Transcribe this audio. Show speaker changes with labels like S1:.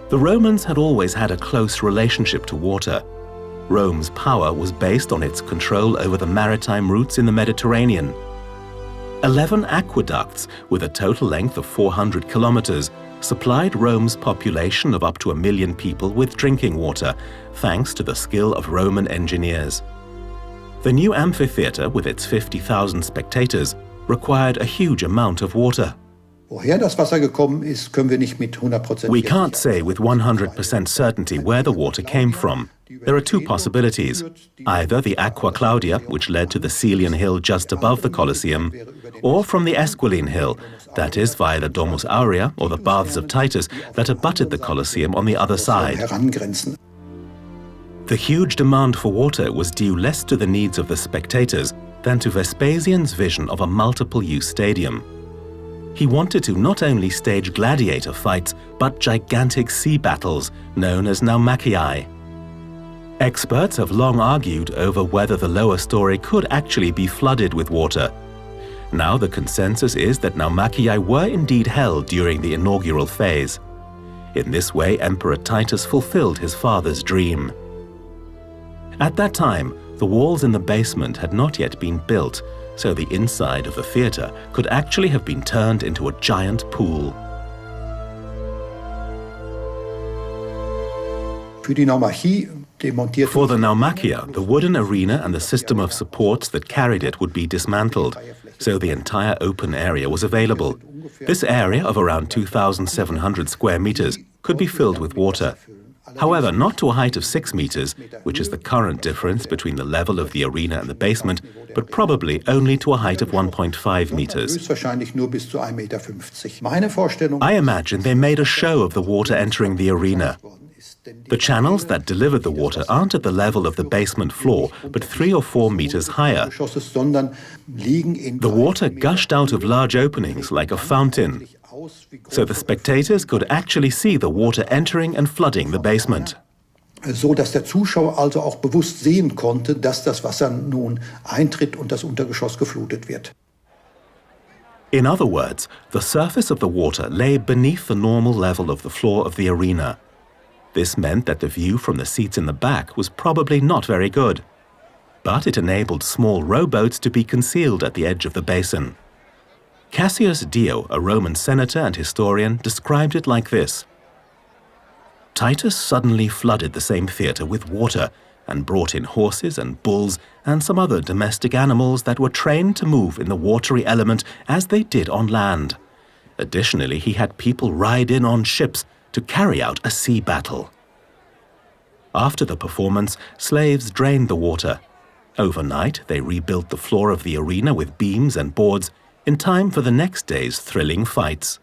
S1: The Romans had always had a close relationship to water. Rome's power was based on its control over the maritime routes in the Mediterranean. 11 aqueducts, with a total length of 400 kilometers, supplied Rome's population of up to 1 million people with drinking water, thanks to the skill of Roman engineers. The new amphitheater, with its 50,000 spectators, required a huge amount of water. We can't say with 100% certainty where the water came from. There are two possibilities: either the Aqua Claudia, which led to the Celian hill just above the Colosseum, or from the Esquiline hill, that is via the Domus Aurea or the Baths of Titus that abutted the Colosseum on the other side. The huge demand for water was due less to the needs of the spectators than to Vespasian's vision of a multiple-use stadium. He wanted to not only stage gladiator fights, but gigantic sea battles, known as naumachii. Experts have long argued over whether the lower story could actually be flooded with water. Now the consensus is that naumachii were indeed held during the inaugural phase. In this way, Emperor Titus fulfilled his father's dream. At that time, the walls in the basement had not yet been built, so the inside of the theater could actually have been turned into a giant pool. For the naumachia, the wooden arena and the system of supports that carried it would be dismantled, so the entire open area was available. This area of around 2,700 square meters could be filled with water. However, not to a height of 6 meters, which is the current difference between the level of the arena and the basement, but probably only to a height of 1.5 meters. I imagine they made a show of the water entering the arena. The channels that delivered the water aren't at the level of the basement floor, but 3 or 4 meters higher. The water gushed out of large openings like a fountain, so the spectators could actually see the water entering and flooding the basement.
S2: So dass der Zuschauer also auch bewusst sehen konnte, dass das Wasser nun eintritt und das Untergeschoss geflutet wird.
S1: In other words, the surface of the water lay beneath the normal level of the floor of the arena. This meant that the view from the seats in the back was probably not very good, but it enabled small rowboats to be concealed at the edge of the basin. Cassius Dio, a Roman senator and historian, described it like this: Titus suddenly flooded the same theater with water and brought in horses and bulls and some other domestic animals that were trained to move in the watery element as they did on land. Additionally, he had people ride in on ships to carry out a sea battle. After the performance, slaves drained the water. Overnight, they rebuilt the floor of the arena with beams and boards in time for the next day's thrilling fights.